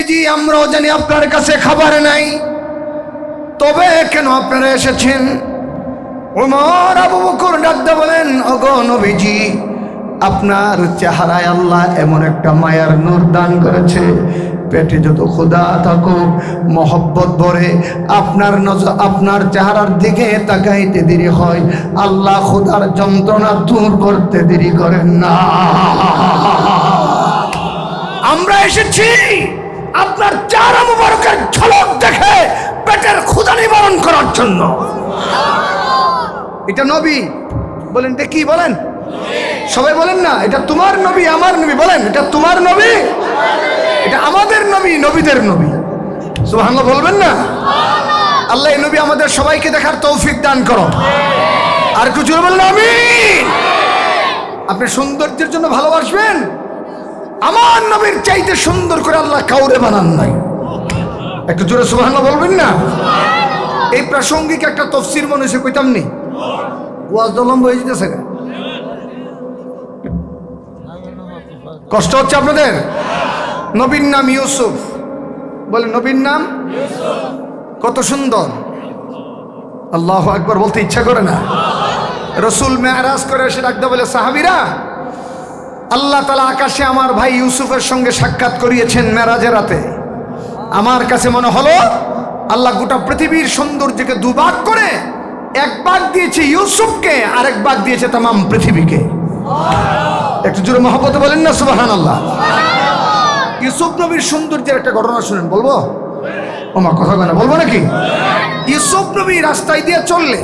নবীজি আমরাও জানি আপনার কাছে খাবার নাই, তবে কেন আপনারা এসেছেন? ওমর আবু বকর ডাকতে বলেন, ওগো নবীজি, আপনার চেহারায় আল্লাহ এমন একটা মায়ার নূর দান করেছে, পেটে যত ক্ষুধা থাকুক মহব্বত ভরে আপনার নজর আপনার চেহারার দিকে তাকাইতে দেরি হয়, আল্লাহ ক্ষুধার যন্ত্রণা দূর করতে দেরি করেন না। আমরা এসেছি আপনার চেহারা মুবারকের ঝলক দেখে পেটের ক্ষুধা নিবারণ করার জন্য। এটা নবী বলেন, এটা কি বলেন? সবাই বলেন না, এটা তোমার নবী আমার নবী। বলেন, এটা তোমার নবী, এটা আমাদের নবী, নবীদের নবী। সুবহানাল্লাহ বলবেন না? আল্লাহ এই নবী আমাদের সবাইকে দেখার তৌফিক দান করো। আর কিছু বলেন আমিন। আপনি সৌন্দর্যের জন্য ভালোবাসবেন, আমার নবীর চাইতে সুন্দর করে আল্লাহ কাউরে বানান নাই। একটু জোরে সুবহানাল্লাহ বলবেন না? এই প্রাসঙ্গিক একটা তাফসীর মনে হয়েছে, কইতাম নি? ওয়াজ লম্বা হয়ে যেতেছে, কষ্ট হচ্ছে আপনাদের? নবীর নাম ইউসুফ। বলেন, নবীর নাম কত সুন্দর! আল্লাহু আকবার বলতে ইচ্ছা করে না? রসুল মেরাজ করে এসে ডাকতে বলে, সাহাবীরা, আল্লাহ তাআলা আকাশে আমার ভাই ইউসুফের সঙ্গে সাক্ষাৎ করিয়েছেন মেরাজের রাতে। আমার কাছে মনে হলো আল্লাহ গোটা পৃথিবীর সৌন্দর্যকে দুভাগ করে এক ভাগ দিয়েছে ইউসুফকে, আর এক ভাগ দিয়েছে তামাম পৃথিবীকে। একটু জোরে মহব্বতে বলেন না সুবহানাল্লাহ। ইউসুফ নবীর সৌন্দর্যের একটা ঘটনা শুনেন, বলবো? ওমা কথা বলে না, বলবো নাকি? ইউসুফ নবী রাস্তায় দিয়ে চললে,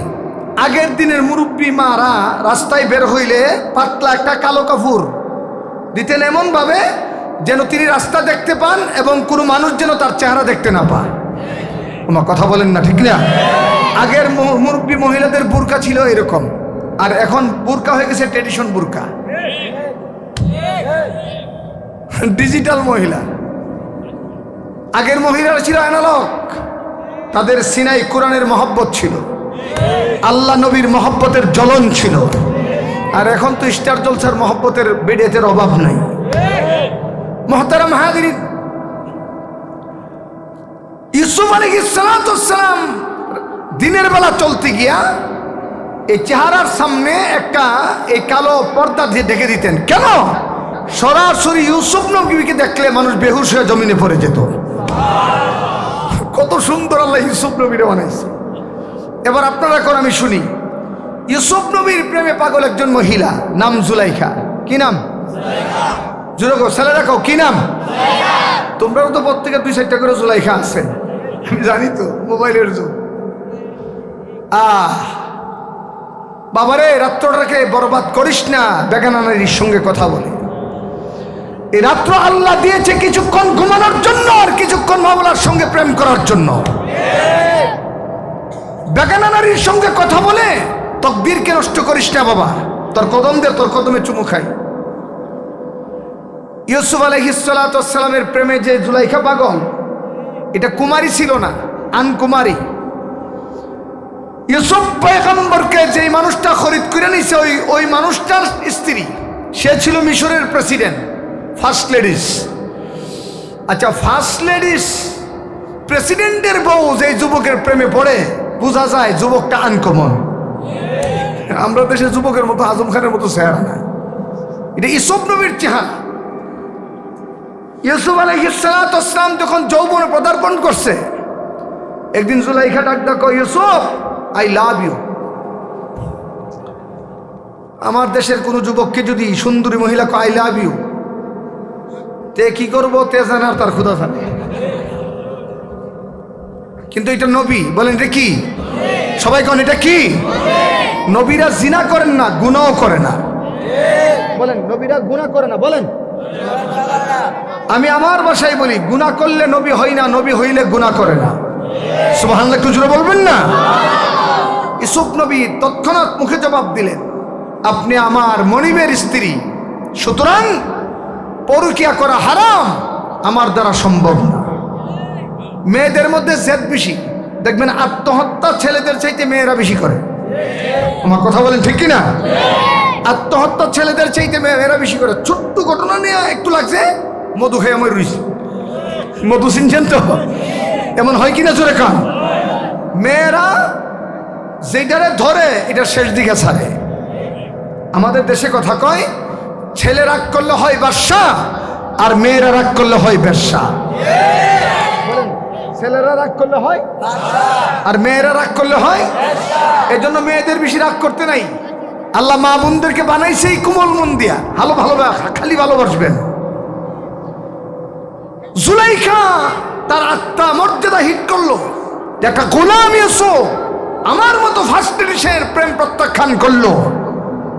আগের দিনের মুরব্বী মারা রাস্তায় বের হইলে পাতলা একটা কালো কাপড় দিতেন, এমন ভাবে যেন তিনি রাস্তা দেখতে পান এবং কোনো মানুষ যেন তার চেহারা দেখতে না পায়। ওমা কথা বলেন না, ঠিক না? আগের মুরব্বী মহিলাদের বুরকা ছিল এরকম, আর এখন বুরকা হয়ে গেছে ট্রেডিশন বুরকা, ডিজিটাল মহিলা। আগের মহিলারা ছিল অ্যানালগ, তাদের সিনাই কোরআনের মহব্বত ছিল, আল্লাহ নবীর মহব্বতের জ্বলন ছিল। আর এখন তো স্টার জলসার মহব্বতের বেডিয়াতের অভাব নাই। মুহতারাম হাজিরিন, ইউসুফ আলাইহিস সালাম দিনের বেলা চলতে গিয়া এই চেহারার সামনে একটা এই কালো পর্দা দিয়ে ঢেকে দিতেন। কেন? সরাসরি ইউসুফ নবীকে দেখলে মানুষ বেহুশ হয়ে জমিনে পড়ে যেত। কত সুন্দর আল্লাহ ইউসুফ নবীরে বানাইছে। এবার আপনারা এখন আমি শুনি, ইউসুফ নবীর প্রেমে পাগল একজন মহিলা, নাম জুলাইখা। কি নাম? জুড়ে গো ছেলে রাখো, কি নাম? তোমরাও তো প্রত্যেকের 2-4টা করে জুলাইখা আছে, আমি জানি তো, মোবাইলের যুগ। বাবারে, রাত্রটাকে বরবাদ করিস না বেগানা নারীর সঙ্গে কথা বলে। এই রাত্র আল্লাহ দিয়েছে কিছুক্ষণ ঘুমানোর জন্য, আর কিছুক্ষণ মাওলার সঙ্গে প্রেম করার জন্য। বেগানা নারীর সঙ্গে কথা বলে তকদিরকে নষ্ট করিস না বাবা। তোর কদম দে, তোর কদমে চুমু খাই। ইউসুফ আলাইহিস সালামের প্রেমে যে জুলাইখা পাগল, এটা কুমারী ছিল না, আনকুমারী। ইউসুফ পয়গম্বরকে যে মানুষটা খরিদ করে নিছে, ওই মানুষটার স্ত্রী, সে ছিল মিশরের প্রেসিডেন্ট, ফার্স্ট লেডিস। আচ্ছা, ফার্স্ট লেডিস প্রেসিডেন্টের বউ যে যুবকের প্রেমে পড়ে, বোঝা যায় যুবকটা আনকমন। আমরা দেশে যুবকের মতো আজম খানের মতো চেহারা না, এটা ইউসুফ নবীর চেহারা। ইউসুফ আলাইহিস সালাম যখন যৌবনে পদার্পণ করছে, একদিন জুলাইখা ডাক ডাকো, ইউসুফ আই লাভ ইউ। আমার দেশের কোনো যুবককে যদি সুন্দরী মহিলা কো আই লাভ ইউ, তে কি করবো? তে জানে আর তার খুদা জানে। কিন্তু এটা নবী, বলেন এটা কি? সবাই কোন এটা কি? নবীরা জিনা করেন না, গুনাহ করে না। বলেন, নবীরা গুনাহ করে না। বলেন, আমি আমার ভাষায় বলি, গুনাহ করলে নবী হয় না, নবী হইলে গুনাহ করে না। সুবহানাল্লাহ একটু জোরে বলবেন না? ইউসুফ নবী তৎক্ষণাৎ মুখে জবাব দিলেন, আপনি আমার মনিবের স্ত্রী, সুতরাং পরকিয়া করা হারাম, আমার দ্বারা সম্ভব না। মেয়েদের মধ্যে জেদ বেশি, দেখবেন আত্মহত্যা ছেলেদের চাইতে মেয়েরা বেশি করে। আমার কথা বলেন ঠিক কিনা? আত্মহত্যা ছেলেদের চাইতে মেয়েরা বেশি করে। ছোট্ট ঘটনা নিয়ে একটু লাগছে, মধু খেয়ে আমার রুইছে, মধু চিনছেন তো? এমন হয় কিনা জোরে কান। মেয়েরা যেটারে ধরে এটা শেষ দিকে ছাড়ে। আমাদের দেশে কথা কয়, ছেলে রাগ করলে হয় বাদশা, আর মেয়েরা রাগ করলে হয় বেশ্যা। বলেন, ছেলেরা রাগ করলে হয় আর মেয়েরা রাগ করলে হয়। এজন্য মেয়েদের বেশি রাগ করতে নাই। আল্লাহ মা বোনদেরকে বানাইছে এই কোমল মন দিয়া, খালি ভালোবাসবেন। জুলাইখা তার আত্মা মর্যাদা হিট করলো, একটা গোলাম ইউসুফ আমার মতো ফার্স্ট এডিশনের প্রেম প্রত্যাখ্যান করলো,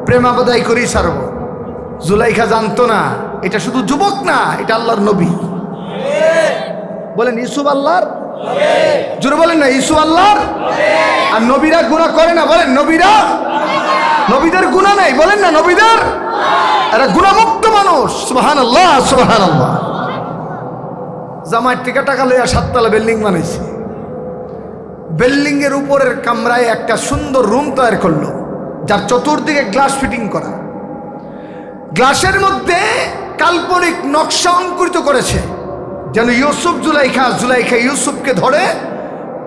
প্রেম আবাদাই করেই ছাড়বো। জুলাইখা জানতো না এটা শুধু যুবক না, এটা আল্লাহর নবী। বলেন ইউসুফ আল্লাহর, জোরে বলেন না ইউসুফ আল্লাহর। আর নবীরা গুনাহ করে না, বলেন নবীরা, নবীদের গুনাহ নাই, বলেন না নবীদের, এরা গুনাহমুক্ত মানুষ। সুবহানাল্লাহ সুবহানাল্লাহ। জামাইয়ের থেকে টাকা লইয়া 7 তলা বিল্ডিং বানাইছে। বিল্ডিং এর উপরের কামরায় একটা সুন্দর রুম তৈরি করলো, যার চতুর্দিকে গ্লাস ফিটিং করা। গ্লাসের মধ্যে কাল্পনিক নকশা অঙ্কিত করেছে, যেন ইউসুফ জুলাইখা, জুলাইখা ইউসুফকে ধরে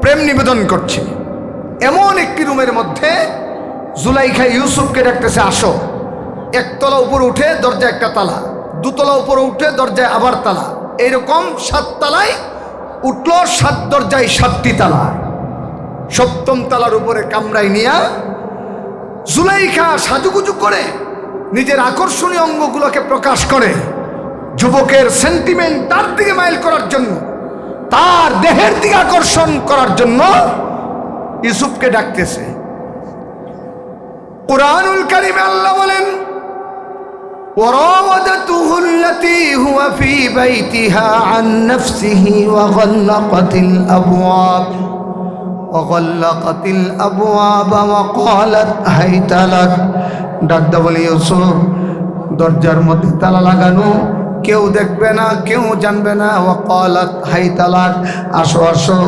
প্রেম নিবেদন করছে। এমন একটি রুমের মধ্যে জুলাইখা ইউসুফকে ডাকতেছে, আসো। একতলা উপরে উঠে দরজায় একটা তালা, দুতলা উপরে উঠে দরজায় আবার তালা, এইরকম 7 তলায় উঠলো, 7 দরজায় 7টি তালা। 7ম তালার উপরে কামরায় নিয়া জুলাইখা সাজুগুজু করে নিজের আকর্ষণীয় অঙ্গগুলোকে প্রকাশ করে, যুবকের সেন্টিমেন্ট তার দিকে মাইল করার জন্য, তার দেহের দিকে আকর্ষণ করার জন্য ইউসুফকে ডাকতেছে। কুরআনুল কারীমে আল্লাহ বলেন, وراودته التي هو في بيتها عن نفسه وغلقت الأبواب وقالت هيت لك। ডাকদা বলে, ইউসুফ দরজার মধ্যে তালা লাগানো, কেউ দেখবে না, কেউ জানবে না। ওয়াকালাত হাইতা লাক, আসো আসো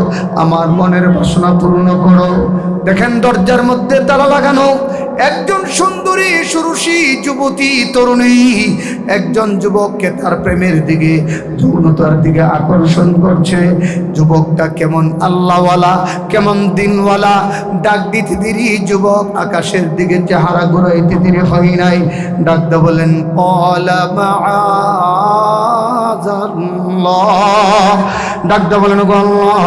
আমার মনের বাসনা পূর্ণ করো। দেখেন দরজার মধ্যে তালা লাগানো, একজন সুন্দরী সুরুষী যুবতী তরুণী একজন যুবককে তার প্রেমের দিকে, যৌনতার দিকে আকর্ষণ করছে। যুবকটা কেমন আল্লাহওয়ালা, কেমন দিনওয়ালা। ডাক দিতে দেরি যুবক আকাশের দিকে চেহারা ঘুরাইতে দেরি হয় নাই। ডাকদা বলেন, ক্বালা মাআযাল্লাহ। ডাকদা বলেন, গো আল্লাহ,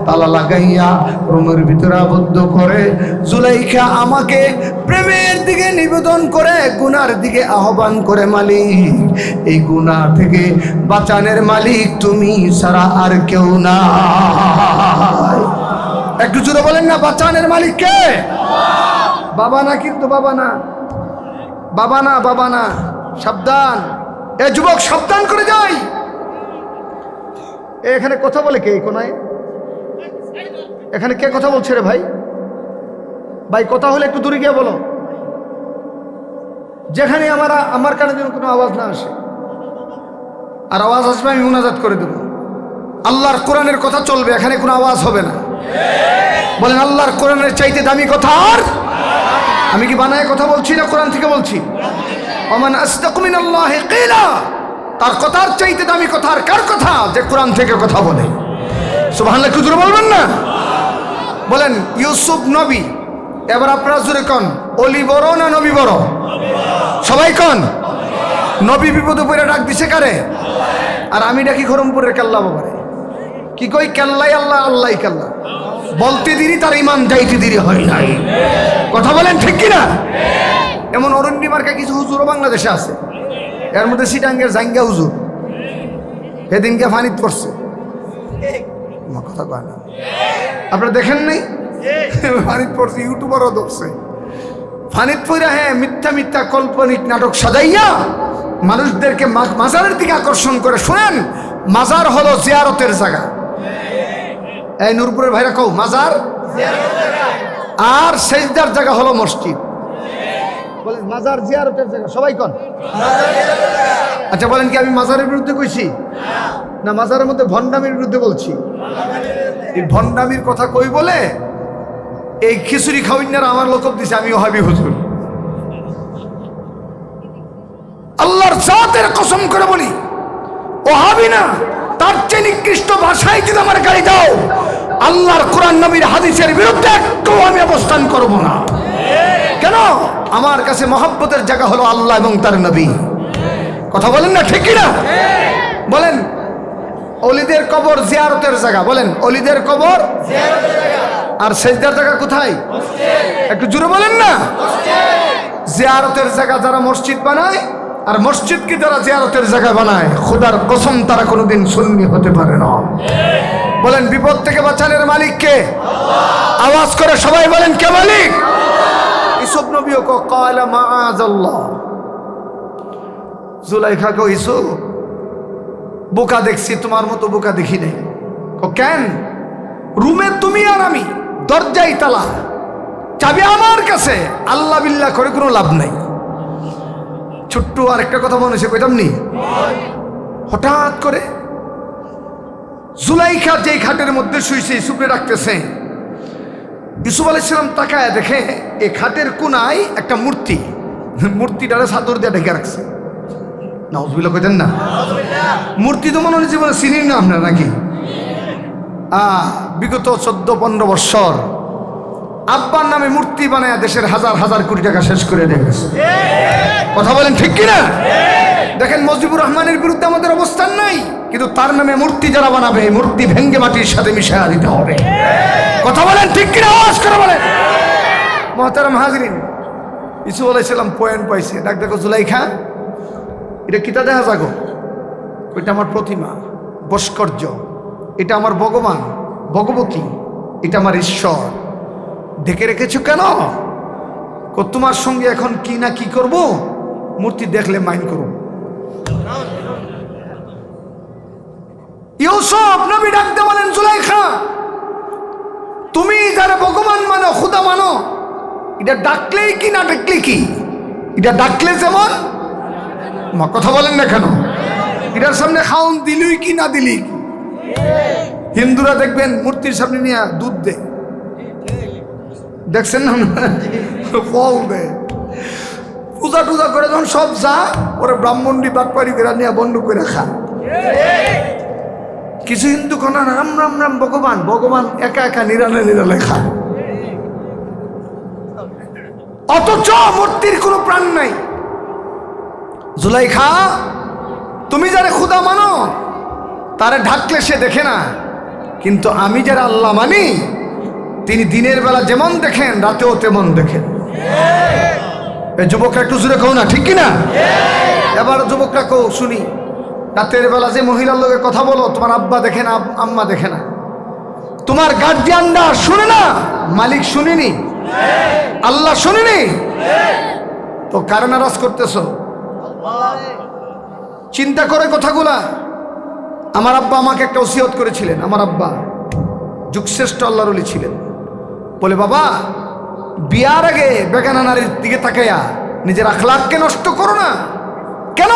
তালা লাগাইয়া রুমের ভিতরে আবদ্ধ করে জুলাইখা আমাকে প্রেমের দিকে নিবেদন করে, গুনার দিকে আহ্বান করে। মালিক, এই গুনাহ থেকে বাঁচানের মালিক তুমি ছাড়া আর কেউ নাই। একটু জোরে বলেন না, বাঁচানের মালিক কে? বাবা না, কিন্তু বাবা না, বাবা না, বাবা না। সাবধান, এ যুবক সাবধান করে যাই। এখানে কথা বলে কে? কোনায় এখানে কে কথা বলছে রে ভাই? ভাই কথা হলে একটু দূরে গিয়ে বলো, যেখানে আমার কানে যেন কোনো আওয়াজ না আসে। আর আওয়াজ আসবে আমি মুনাজাত করে দেব। আল্লাহর কোরআনের কথা চলবে, এখানে কোনো আওয়াজ হবে না। বলেন, আল্লাহর কোরআনের চাইতে দামি কথা আর? আমি কি বানায় কথা বলছি না কোরআন থেকে বলছি? ওমান আসদাকু মিনাল্লাহি কিলা, তার কথার চাইতে দামি কথা আর কার কথা? যে কোরআন থেকে কথা বলে। সুবহানাল্লাহ, কি জোরে বলবেন না? বলেন ইউসুফ নবী। এবার আপনারা জোরে কন, অলি বড় না নবী বড়? সবাই কন। নবী বিপদে পড়ে ডাক দিছে কারে? আর আমি ডাকি খরমপুরের কাল্লা বাবারে। কি কই? কাল্লাই আল্লাহ, আল্লাহ কাল্লা। বলতে দিরি তার ইমান যাইতে দিরি হয় নাই। কথা বলেন ঠিক কিনা? এমন অরণ্য মার্কা কিছু হুজুরও বাংলাদেশে আছে। এর মধ্যে সিটাঙ্গের জাঙ্গা হুজুর সেদিনকে ফানিত করছে। কথা কয় না, আপনারা দেখেন নাই? ফানিত পড়ছে, ইউটিউবারও ধরছে। ফানিত পড়া, হ্যাঁ, মিথ্যা মিথ্যা কাল্পনিক নাটক সাজাইয়া মানুষদেরকে মাজারের দিকে আকর্ষণ করে। শুনেন, মাজার হলো জিয়ারতের জায়গা। এই নূরপুরের ভাইরা কও, মাজার আর সেজদার জায়গা হলো মসজিদ। বলেন মাজার জিয়ারতের জায়গা, সবাই কন। আচ্ছা বলেন, কি আমি মাজারের বিরুদ্ধে কইছি? না, মাজারের মধ্যে ভণ্ডামির বিরুদ্ধে বলছি। এই ভণ্ডামির কথা কই বলে এই খিচুড়ি খাওয়াইনারা আমার লোকব দিছে, আমি ওহাবি হুজুর। আল্লাহর জাতের কসম করে বলি, ওহাবি না, তার চেয়ে নিকৃষ্ট ভাষায় যদি আমার গালি দাও, আল্লাহর কোরআন নবীর হাদিসের বিরুদ্ধে একটু আমি অবস্থান করব না। কেন? আমার কাছে মহব্বতের জায়গা হলো আল্লাহ এবং তার নবী। কথা বলেন না, ঠিক কিনা বলেন? অলিদের কবর জিয়ারতের জায়গা, বলেন অলিদের কবর জিয়ারতের জায়গা, আর সেজদার জায়গা কোথায়? একটু জোরে বলেন না। জিয়ারতের জায়গা যারা মসজিদ বানায় আর মসজিদকে যারা জিয়ারতের জায়গা বানায়, খোদার কসম তারা কোনোদিন সুন্নি হতে পারে না। বলেন বিপদ থেকে বাঁচানোর মালিক কে? আওয়াজ করে সবাই বলেন কে মালিক? ইউসুফ নবীও ক্বালা মাআযাল্লাহ। জুলাইখা কো ইউসুফ, বোকা দেখছি, তোমার মতো বোকা দেখি নাই। কেন? রুমে তুমি আর আমি, দরজাই তালা, চাবি আমার কাছে, আল্লাহ বিল্লাহ করে কোনো লাভ নাই। ছোট্ট আরেকটা কথা মনে হচ্ছে, কইতাম নি? হঠাৎ করে জুলাইখা যেই খাটের মধ্যে শুয়েছে, ইউসুফে ডাকতেছে। ইউসুফ আলাইহিস সালাম তাকায় দেখে এই খাটের কোনায় একটা মূর্তি, মূর্তিটারে চাদর দিয়ে ঢেকে রাখছে। নাউজুবিল্লাহ কইতেন না? মূর্তি তো মনে হচ্ছে জীবনে চিনি না আপনারা নাকি? বিগত 14-15 বৎসর আব্বার নামে মূর্তি বানায় দেশের হাজার হাজার কোটি টাকা শেষ করে দিয়ে গেছে। কথা বলেন ঠিক কিনা? দেখেন মুজিবুর রহমানের বিরুদ্ধে আমাদের অবস্থান নাই, কিন্তু তার নামে মূর্তি যারা বানাবে, মূর্তি ভেঙ্গে মাটির সাথে মিশিয়ে দিতে হবে। কথা বলেন ঠিক কিনা? আওয়াজ করে বলেন। মুহতারাম হাজরিন, ইউসুফ আলাইহিস সালাম পয়েন্ট পাইছে। ডাক দেখো জুলাইখা, এটা কিতা দেখা যাগো? ওইটা আমার প্রতিমা, ভাস্কর্য, এটা আমার ভগবান, ভগবতী, এটা আমার ঈশ্বর। ঢেকে রেখেছো কেন? তোমার সঙ্গে এখন কি না কি করব, মূর্তি দেখলে মাইন্ড করব। ইউসুফ নবী ডাকতে বলেন, জুলাইখা তুমি যারা ভগবান মানো, খুদা মানো, এটা ডাকলেই কি না ডাকলে কি? এটা ডাকলে যেমন, কথা বলেন না কেন? এটার সামনে খাওন দিলই কি না দিলি? হিন্দুরা দেখবেন মূর্তির সামনে নিয়ে দুধ দে, দেখছেন না? ফল দে, পূজা টুজা করে যখন সব যা, ওরা ব্রাহ্মণী বাটপাড়ি করে নিয়ে বন্ধ করে খা। কিছু হিন্দু কোনা রাম রাম রাম ভগবান, ভগবান একা একা নিরালে নিরালে খা, অথচ মূর্তির কোনো প্রাণ নাই। জুলাইখা তুমি যারা খুদা মানো, তারে ঢাকলে সে দেখে না, কিন্তু আমি যারা আল্লাহ মানি, তিনি দিনের বেলা যেমন দেখেন, রাতেও তেমন দেখেন। এই যুবকরা একটু জোরে কও না, ঠিক কিনা? এবার যুবকরা কও শুনি, রাতের বেলা যে মহিলার লোকে কথা বলো, তোমার আব্বা দেখে না, আম্মা দেখে না, তোমার গার্জিয়ানরা শুনে না, মালিক শুনেনি, আল্লাহ শুনেনি, তো কার নারাজ করতেছো? চিন্তা করে কথাগুলা। আমার আব্বা আমাকে একটা ওসিয়ত করেছিলেন। আমার আব্বা যুগশ্রেষ্ঠ আল্লাহর ওলি ছিলেন। বলে, বাবা বিয়ার আগে বেগানা নারীর দিকে তাকাইয়া নিজের আখলাককে নষ্ট করো না। কেন?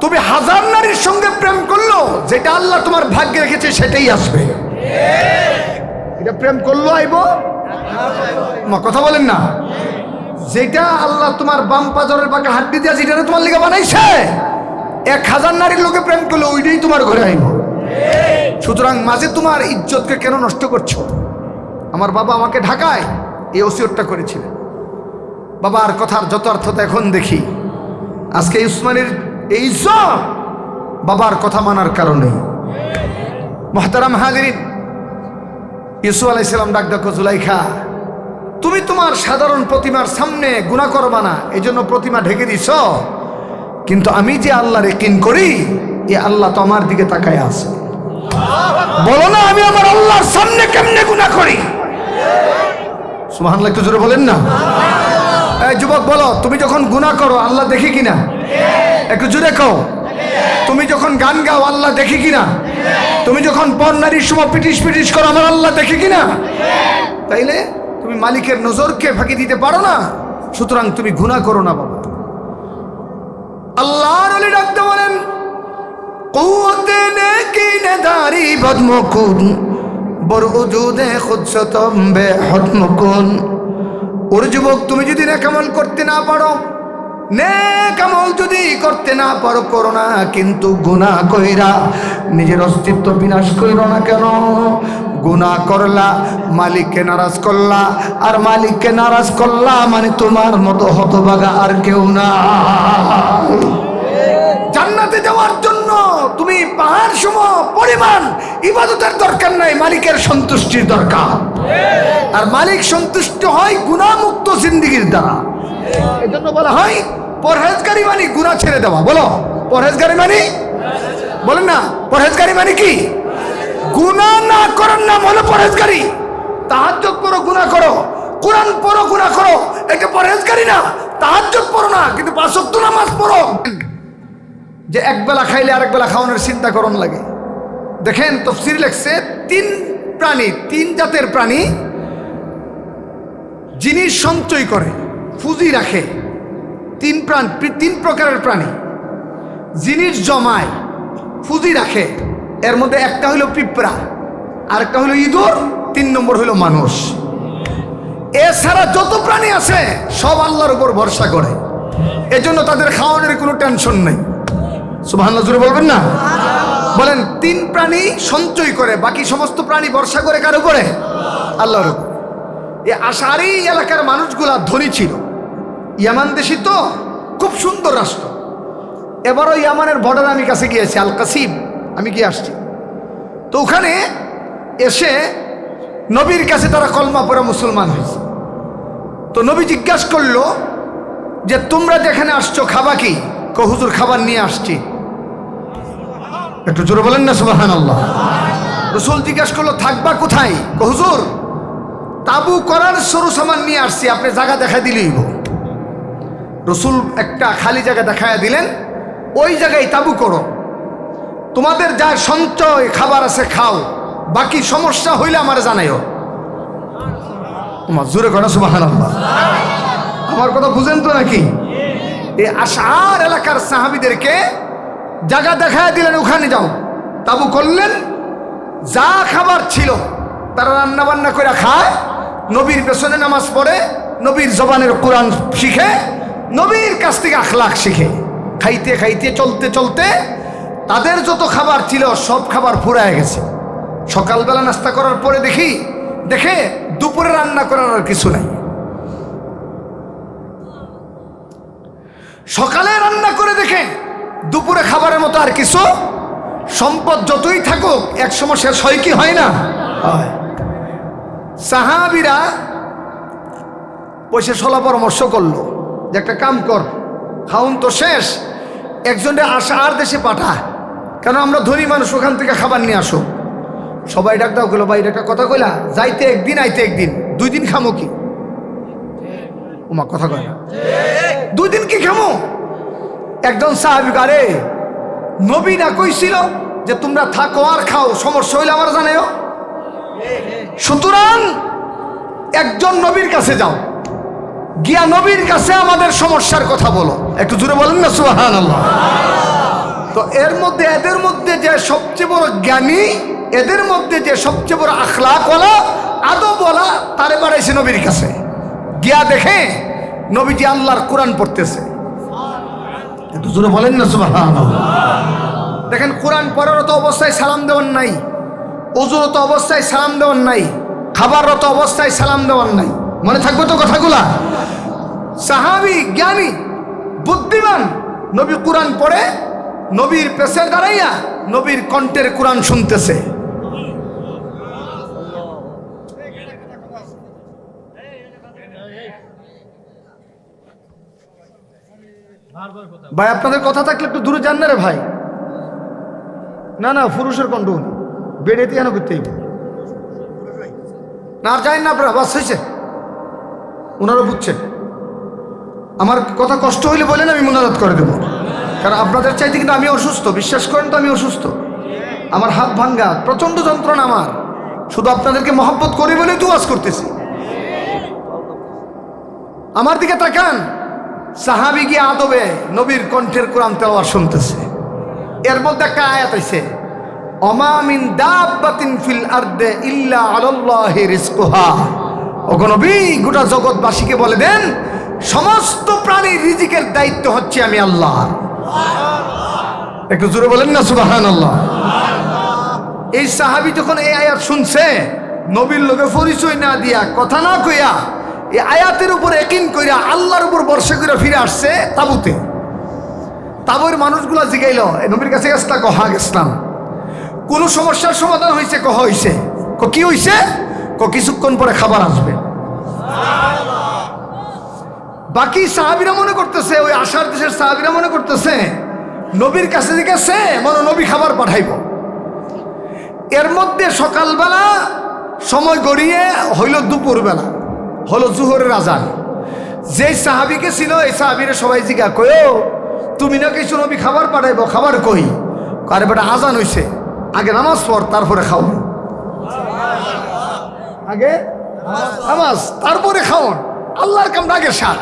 তুমি হাজার নারীর সঙ্গে প্রেম করলো, যেটা আল্লাহ তোমার ভাগ্যে রেখেছে সেটাই আসবে। এটা প্রেম করলো আইব, কথা বলেন না? যেটা আল্লাহ তোমার বাম পাজরের পাকে হাড্ডি দিয়া যেটা তোমার লেগে বানাইছে, 1000 নারীর লোকে প্রেম করলো, ওইটাই তোমার ঘরে আইব। সুতরাং মাঝে তোমার ইজ্জতকে কেন নষ্ট করছো? আমার বাবা আমাকে ঢাকায় এই ওসিয়তটা করেছিলেন। বাবার কথার যথার্থতা এখন দেখি। আজকে উসমানের এই ইজ্জত বাবার কথা মানার কারণে। মুহতারাম হাজিরিন, ইউসুফ আলাইহিস সালাম ডাক দেখো, জুলাইখা তুমি তোমার সাধারণ প্রতিমার সামনে গুনাহ করবা না, এই জন্য প্রতিমা ঢেকে দিছ, কিন্তু আমি যে আল্লাহর ইয়াকিন করি, এই আল্লাহ তো আমার দিকে তাকায় আছে। বলো না, আমি আমার আল্লাহর সামনে কেমনে গুনাহ করি? সুবহানাল্লাহ, একটু জোরে বলেন না। এই যুবক বলো, তুমি যখন গুনাহ করো আল্লাহ দেখে কিনা? একটু জোরে কও। তুমি যখন গান গাও আল্লাহ দেখে কিনা? তুমি যখন পর নারীর সময় পিটিস পিটিস করো আমার আল্লাহ দেখে কিনা? তাইলে তুমি মালিকের নজরকে ফাঁকি দিতে পারো না, সুতরাং তুমি গুনাহ করো না বাবা। আল্লাহর ওলি ডাকতে বলেন, কুওয়াতে নেকি নেদারি বদমকুন বরউজুদে খুদসতম বেহদমকুন। ওর যুবক, তুমি যদি নেক আমল করতে না পারো, নেক আমল যদি করতে না পারো করো না, কিন্তু গুনাহ কইরা নিজের অস্তিত্ব বিনাশ কইরো না। কেন? গুনাহ করলা মালিককে নারাজ করলা, আর মালিককে নারাজ করলা মানে তোমার মতো হতভাগা আর কেউ না। জান্নাতে যাওয়ার জন্য তুমি পাহাড় সম পরিমাণ ইবাদতের দরকার নাই, মালিকের সন্তুষ্টির দরকার। আর মালিক সন্তুষ্ট হয় গুনাহমুক্ত জিন্দেগির দ্বারা। এজন্য বলা হয় পরহেজগারি মানে গুনাহ ছেড়ে দেওয়া। বলো পরহেজগারি মানে, বলেন না পরহেজগারি মানে কি? গুনাহ না করার নাম হলো পরহেজগারি। তাহাজ্জুদ পড়ো গুনাহ করো, কোরআন পড়ো গুনাহ করো, এটা পরহেজগারি না। তাহাজ্জুদ পড়ো না কিন্তু 5 ওয়াক্ত নামাজ পড়ো। যে একবেলা খাইলে আরেক বেলা খাওয়ানোর চিন্তা করণ লাগে। দেখেন তাফসীর লেখছে 3 জাতের প্রাণী জিনিস সঞ্চয় করে, পুঁজি রাখে। 3 প্রকারের প্রাণী জিনিস জমায়, পুঁজি রাখে। এর মধ্যে একটা হলো পিঁপড়া, আরেকটা হলো ইঁদুর, 3 নম্বর হলো মানুষ। এছাড়া যত প্রাণী আছে সব আল্লাহর উপর ভরসা করে, এজন্য তাদের খাওয়ানোর কোনো টেনশন নেই। সুবহানাল্লাহ জোরে বলবেন না? বলেন 3 প্রাণী সঞ্চয় করে, বাকি সমস্ত প্রাণী ভরসা করে কার উপরে? আল্লাহর উপর। এই আশারি এলাকার মানুষগুলা ধনী ছিল। ইয়ামান দেশি তো, খুব সুন্দর রাষ্ট্র। এবারও ইয়ামানের বর্ডার আমি কাছে গিয়েছি, আল কাসিম আমি গিয়ে আসছি। তো ওখানে এসে নবীর কাছে তারা কলমা পড়ে মুসলমান হয়েছে। তো নবী জিজ্ঞাসা করলো যে তোমরা যেখানে আসছো খাবা কি? কো হুজুর খাবার নিয়ে আসছি। একটু জোরে বলেন না সুবহানাল্লাহ। রাসূল জিজ্ঞাসা করলো থাকবা কোথায়? কো হুজুর তাবু করার সরু সামান নিয়ে আসছি, আপনি জায়গা দেখাই দিলেই। রাসূল একটা খালি জায়গা দেখায় দিলেন, ওই জায়গায় তাবু করো, তোমাদের যা সঞ্চয় খাবার আছে খাও, বাকি সমস্যা হইলে আমার জানাইও। তোমার জোরে করো সুবহানাল্লাহ। আমার কথা বুঝেন তো নাকি? এই আশআর এলাকার সাহাবীদেরকে জায়গা দেখায় দিলেন, ওখানে যাও, তাবু করলেন। যা খাবার ছিল তারা রান্না বান্না করে খায়, নবীর পেছনে নামাজ পড়ে, নবীর জবানের কোরআন শিখে, নবীর কাছ থেকে আখলাক শিখে, খাইতে খাইতে চলতে চলতে তাদের যত খাবার ছিল সব খাবার ফুরায় গেছে। সকালবেলা নাস্তা করার পরে দেখে দুপুরে রান্না করার আর কিছু নাই। সকালে রান্না করে দেখে দুপুরে খাবারের মতো আর কিছু। সম্পদ যতই থাকুক একসময় শেষ হয় কি হয় না? সাহাবীরা বসে সলা পরামর্শ করলো যে একটা কাম কর, খাউন তো শেষ, একজনের আশআর দেশে পাঠা, কেন আমরা ধনী মানুষ, ওখান থেকে খাবার নিয়ে আসো। সবাই ডাক দাও গেলো, ভাই একটা কথা কইলা, যাইতে একদিন আইতে একদিন, 2 দিন খামো কি? ওমা কথা কয় না, 2 দিন কি খামো? একজন সাহাবী আরে নবী না কইছিল যে তোমরা থাকো আর খাও, সমস্যা হইলে আমার জানাইও। সুতরাং একজন নবীর কাছে যাও, গিয়া নবীর কাছে আমাদের সমস্যার কথা বলো। একটু জোরে বলেন না সুবহানাল্লাহ। তো এদের মধ্যে যে সবচেয়ে বড় জ্ঞানী, এদের মধ্যে যে সবচেয়ে বড় আখলাকওয়ালা, আদবওয়ালা, তারে বাড়াইছে নবীর কাছে। গিয়া দেখে নবীজি আল্লাহর কোরআন পড়তেছে। একটু জোরে বলেন না সুবহানাল্লাহ। দেখেন কোরআন পড়ারত অবস্থায় সালাম দেওয়ার নাই, ওযুরত অবস্থায় সালাম দেওয়ার নাই, খাবাররত অবস্থায় সালাম দেওয়ার নাই। মনে থাকবে তো কথাগুলা? সাহাবী জ্ঞানী বুদ্ধিমান, নবী কোরআন পড়ে, নবীর পেছে দাঁড়াইয়া নবীর কণ্ঠের কোরআন শুনতেছে। ভাই আপনাদের কথা থাকলে একটু দূরে যান না রে ভাই। না পুরুষের কণ্ঠ বেড়েতে কেন করতেই না, আর যাই না আপনারা, বাস হয়েছে, ওনারা বুঝছে। আমার কথা কষ্ট হইলে বলেন, আমি মুনাজাত করে দেবো। কারণ আপনাদের চাইতে কিন্তু আমি অসুস্থ, বিশ্বাস করেন তো আমি অসুস্থ। আমার হাত ভাঙ্গা, প্রচণ্ড যন্ত্রণা আমার, শুধু আপনাদেরকে মহব্বত করি বলেই তো ওয়াজ করতেছি। আমার দিকে তাকান, সাহাবী গিয়ে আদবে নবীর কণ্ঠের কোরআন তেলাওয়াত শুনতেছে। এর মধ্যে একটা আয়াত আছে, ওমা মিন দাব্বাতিন ফিল আরদে ইল্লা আলাল্লাহি রিজকুহা। ওগো নবী গোটা জগৎবাসীকে বলে দেন সমস্ত প্রাণীর রিজিকের দায়িত্ব হচ্ছে আমি আল্লাহ। একটু জোরে বলেন না সুবহানাল্লাহ। এই সাহাবী যখন এই আয়াত শুনছে, নবীর লোকে পরিচয় না দিয়া, কথা না কইয়া, এই আয়াতের উপর ইয়াকিন কইরা আল্লাহর উপর ভরসা করে ফিরে আসছে তাবুতে। তাবুর মানুষগুলা জিগাইল, নবীর কাছে গেছলা? কহা গেছলাম। কোন সমস্যার সমাধান হয়েছে? কহ হইছে। কি হইছে? কিছুক্ষণ পরে খাবার আসবে। বাকি সাহাবীরা মনে করতেছে, ওই আশার দেশের সাহাবীরা মনে করতেছে নবীর কাছে গেছে, মনে নবী খাবার পাঠাইব। এর মধ্যে সকালবেলা সময় গড়িয়ে হইল দুপুরবেলা, হলো জুহরের আজান। যে সাহাবীকে ছিল এই সাহাবীরা সবাই জিজ্ঞা, কয়ো তুমি না কিছু নবী খাবার পাঠাইব, খাবার কই? আরে বেটা আজান হইছে, আগে নামাজ পড় তারপরে খাও। আগে নামাজ তারপরে খাওন, আল্লাহর কামটা আগে সার।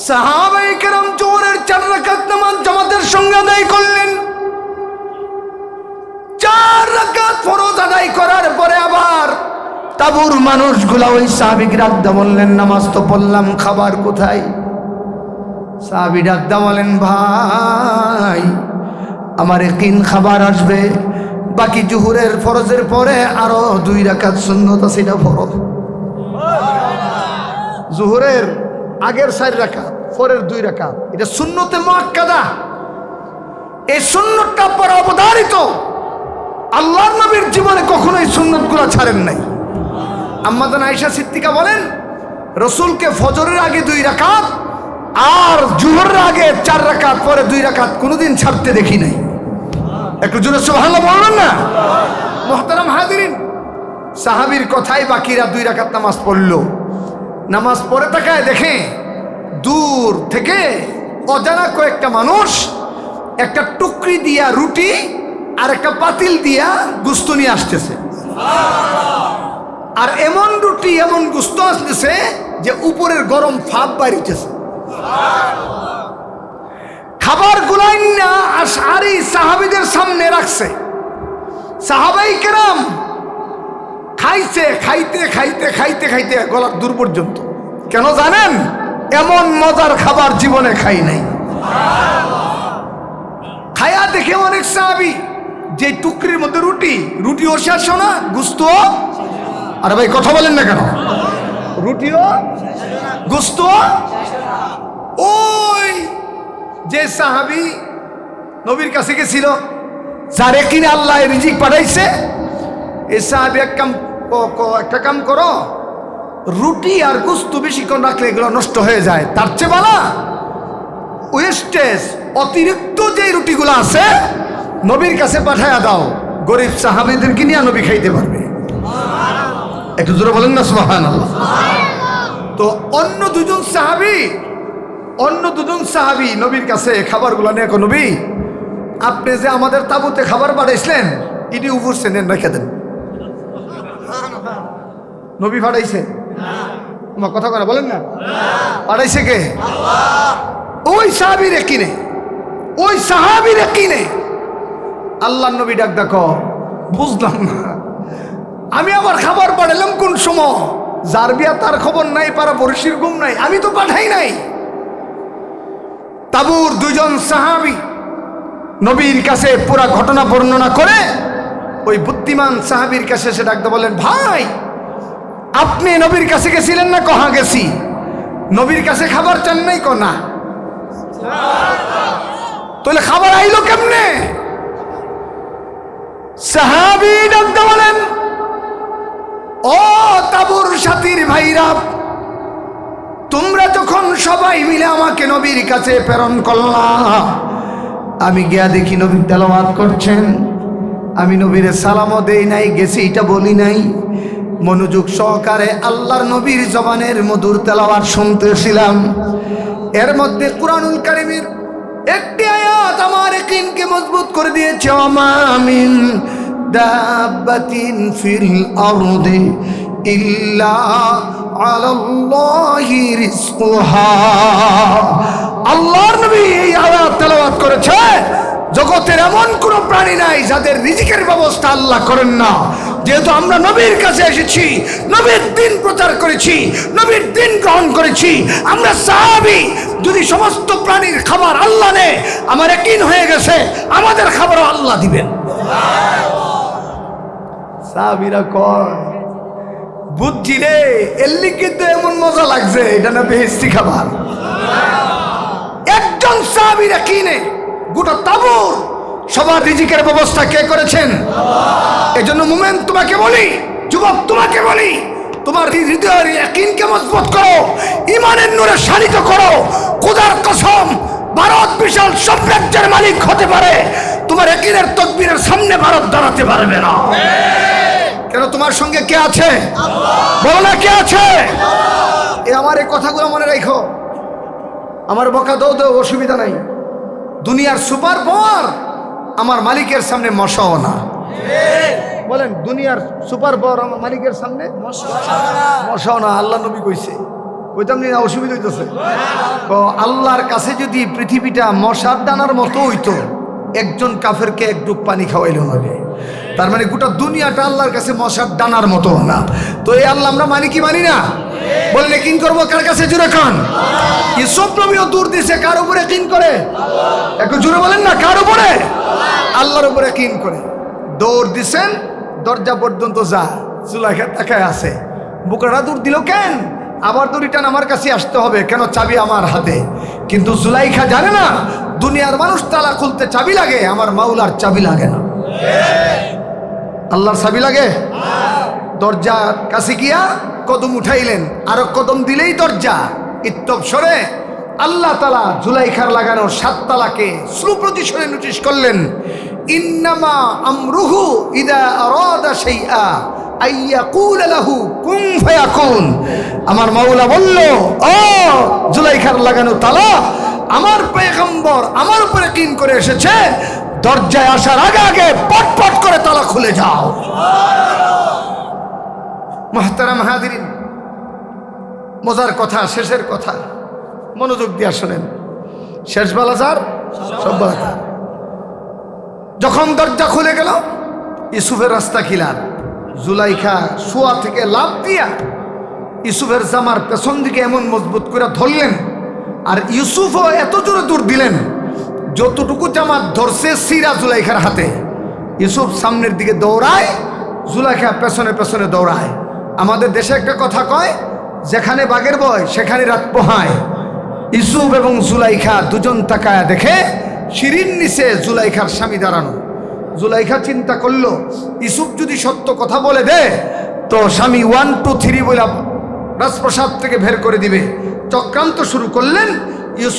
সাহাবায়ে কেরাম জোহরের 4 রাকাত নামাজ জামাতের সঙ্গে আদায় করলেন। 4 রাকাত ফরজ আদায় করার পরে আবার তাবুর মানুষগুলা ওই সাহাবীকে ডাকতে বললেন, নামাজ তো পড়লাম, খাবার কোথায়? সাহাবী ডাকতে বলেন, ভাই আমার ইয়াকিন খাবার আসবে, বাকি জোহরের ফরজের পরে আরো 2 রাকাত সুন্নত আছে, এটা ফরজ। জোহরের আগের 4 রাকাত, পরের 2 রাকাত, এটা সুন্নতে মুআক্কাদা। এই সুন্নতটা পর অবধারিত। আল্লাহর নবীর জীবনে কখনো এই সুন্নতগুলো ছাড়েন নাই। আম্মা জান আয়েশা সিদ্দিকা বলেন, রাসূলকে ফজরের আগে 2 রাকাত আর জোহরের আগে 4 রাকাত, পরে 2 রাকাত কোনোদিন ছাড়তে দেখি নাই। একটু জোরে সুবহানাল্লাহ বলবেন না? মুহতারাম হাজিরিন, সাহাবীর কথাই বাকিরা 2 রাকাত নামাজ পড়লো। নামাজ পড়ে তাকায় দেখে দূর থেকে অজানা কয়েকটা মানুষ একটা টুকরি দিয়া রুটি আর একটা পাতিল দিয়া গোশত নিয়ে আসতেছে। আর এমন রুটি এমন গোশত আসতেছে যে উপরের গরম ভাপ বাইরিতেছে। খাবার গুলাই না আশআরী সাহাবীদের সামনে রাখছে। সাহাবায়ে কেরাম খাইছে, খাইতে খাইতে খাইতে খাইতে গলার দূর পর্যন্ত। কেন জানেন? এমন মজার খাবার জীবনে খাই নাই। খায়া দেখে অনেক সাহাবী যে টুকরির মধ্যে রুটিও শেষ না, গোশত। আরে ভাই কথা বলেন না কেন? রুটিও গোশত। ওই যে সাহাবী নবীর কাছে গেছিল, যারে কিনা আল্লাহ রিজিক পাঠাইছে, এই সাহাবী একটা কাম করো, রুটি আর গোশত বেশিক্ষণ রাখলে এগুলো নষ্ট হয়ে যায়, তার চেয়ে ভালো ওয়েস্টেজ অতিরিক্ত যে রুটিগুলো আছে নবীর কাছে পাঠায়া দাও, গরিব সাহাবীদেরকে নিয়ে নবী খাইতে পারবে। একটু জোরে বলেন না সুবহানাল্লাহ। তো অন্য দুজন সাহাবী নবীর কাছে খাবারগুলো নিয়ে, নবী আপনি যে আমাদের তাবুতে খাবার পাঠাইছিলেন, ইডি উপরছে, নেন রেখে দেন। নবী পাঠাইছে? আমার কথা কথা বলেন না। পাঠাইছে কে? ওই সাহাবীরে কিনে আল্লাহ নবী ডাক দেখো, বুঝলাম না, আমি আবার খাবার পাঠালাম কোন সময়? যার বিয়া তার খবর নাই, পাড়া পড়শির ঘুম নাই, আমি তো পাঠাই নাই। তাবুর 2 সাহাবী নবীর কাছে পুরা ঘটনা বর্ণনা করে ওই বুদ্ধিমান সাহাবীর কাছে সে ডাকতে বলেন, ভাই আপনি নবীর কাছে গেছিলেন না? কহা গেছি। নবীর কাছে খাবার চান নাই? না। তাহলে খাবার আইলো কেমনে? সাহাবী ডাকতে বলেন, ও তাবুর সাথীর ভাইরা, তোমরা যখন সবাই মিলে আমাকে নবীর কাছে প্রেরণ করলা, আমি গিয়া দেখি নবী তেলাওয়াত করছেন। আমি নবীর সালামও দেই নাই, গেছি এটা বলি নাই, মনোযোগ সহকারে আল্লাহর নবীর জবানের মধুর তেলাওয়াত শুনতেছিলাম। এর মধ্যে কুরআনুল কারীমের একটি আয়াত আমার ইয়াকিনকে মজবুত করে দিয়েছে, ওমা মিন দাব্বাতিন ফিল আরদি ইল্লা আলাল্লাহি রিজকুহা। আল্লাহর নবী এই আয়াত তেলাওয়াত করেছে, জগতের এমন কোন প্রাণী নাই যাদের রিজিকের ব্যবস্থা আল্লাহ করেন না। যেহেতু আমরা নবীর কাছে এসেছি, নবীর দিন প্রচার করেছি, নবীর দিন গ্রহণ করেছি, আমরা সাহাবী, যদি সমস্ত প্রাণীর খাবার আল্লাহ নেয়, আমার ইয়াকিন হয়ে গেছে আমাদের খাবারও আল্লাহ দিবেন। সাহাবীরা কয় বুঝছি রে, এর লিগে তো এমন মজা লাগছে, এটা না বেহেশতি খাবার। একজন সাহাবীরা কিনে গোটা তাবুর সবার রিজিকের ব্যবস্থা কে করেছেন? এজন্য মোমেন তোমাকে বলি, যুবক তোমাকে বলি, তোমার হৃদয়ের ইয়াকিনকে মজবুত করো, ইমানের নূরে শানিত করো। খোদার কসম, ভারত বিশাল সাম্রাজ্যের মালিক হতে পারে, তোমার ইয়াকিনের তাকবীরের সামনে ভারত দাঁড়াতে পারবে না। কেন? তোমার সঙ্গে কে আছে? বলো না কে আছে? আমার এই কথাগুলো মনে রাখো। আমার বকা দাও দাও, অসুবিধা নাই। দুনিয়ার সুপার পাওয়ার আমার মালিকের সামনে মশাও না। বলেন, দুনিয়ার সুপার পাওয়ার আমার মালিকের সামনে মশাও না। আল্লাহ নবী কইছে, কইতাম না অসুবিধা হইতেছে। আল্লাহর কাছে যদি পৃথিবীটা মশার দানার মতো হইতো, একজন কাফেরকে এক ডুব পানি খাওয়াইল না। তার মানে গোটা দুনিয়াটা আল্লাহর কাছে মশার দানার মতো না। তো এই আল্লাহ আমরা মানি কি মানি না? বললে কিন করবো কার কাছে? জুড়ে খান। ইউসুফ নবীও দূর দিছে, কার উপরে কিন করে? একটু জুড়ে বলেন না, কার উপরে? আল্লাহর উপরে কিন করে। দৌড় দিছেন, দরজা পর্যন্ত যা, জুলাইখা তাকায় আছে। বুকারা দূর দিল কেন? আবার তো রিটার্ন আমার কাছে আসতে হবে, কেন? চাবি আমার হাতে। কিন্তু জুলাইখা জানে না, দুনিয়ার মানুষ তালা খুলতে চাবি লাগে, আমার মাওলার চাবি লাগে না। আল্লাহর চাবি লাগে। দরজার কাছে গিয়া কদম উঠাইলেন, আরো কদম দিলেই দরজা ইত্তব সরে। আল্লাহ তাআলা জুলাইখার লাগানো 7 তালাকে স্লো পজিশনে নোটিশ করলেন। ইন্নামা আমরুহু ইদা আরাদা শাইআ আইয়াকুল লাহু কুন ফায়াকুন। আমার মাওলা বলল, ও জুলাইখার লাগানো তালা, আমার পয়গম্বর আমার উপরে কিন করে এসেছে, দরজায় আসার আগে আগে পটপট করে তালা খুলে যাও। মুহতারাম হাজিরিন, মজার কথা, শেষের কথা, মনোযোগ দিয়ে শোনেন। শেষ বালাজার সব বালাজার। যখন দরজা খুলে গেল, ইউসুফের রাস্তা খিলার। জুলাইখা শোয়া থেকে লাফ দিয়া ইউসুফের জামার পেছন দিকে এমন মজবুত করে ধরলেন, আর ইউসুফও এত জোরে দূর দিলেন, যতটুকু জামাত ধরছে সিরা জুলাইখার হাতে। ইউসুফ সামনের দিকে দৌড়ায়, জুলাইখা পেছনে পেছনে দৌড়ায়। আমাদের দেশে একটা কথা কয়, যেখানে বাঘের ভয় সেখানে রাত পোহায়। ইউসুফ এবং জুলাইখা দুজন তাকায়া দেখে সিঁড়ির নিচে জুলাইখার স্বামী দাঁড়ানো। জুলাইখা চিন্তা করলো, ইউসুফ যদি সত্য কথা বলে দে তো স্বামী 1 2 3 বলে রাজপ্রাসাদ থেকে বের করে দিবে। চক্রান্ত শুরু করলেন। ইউসুফ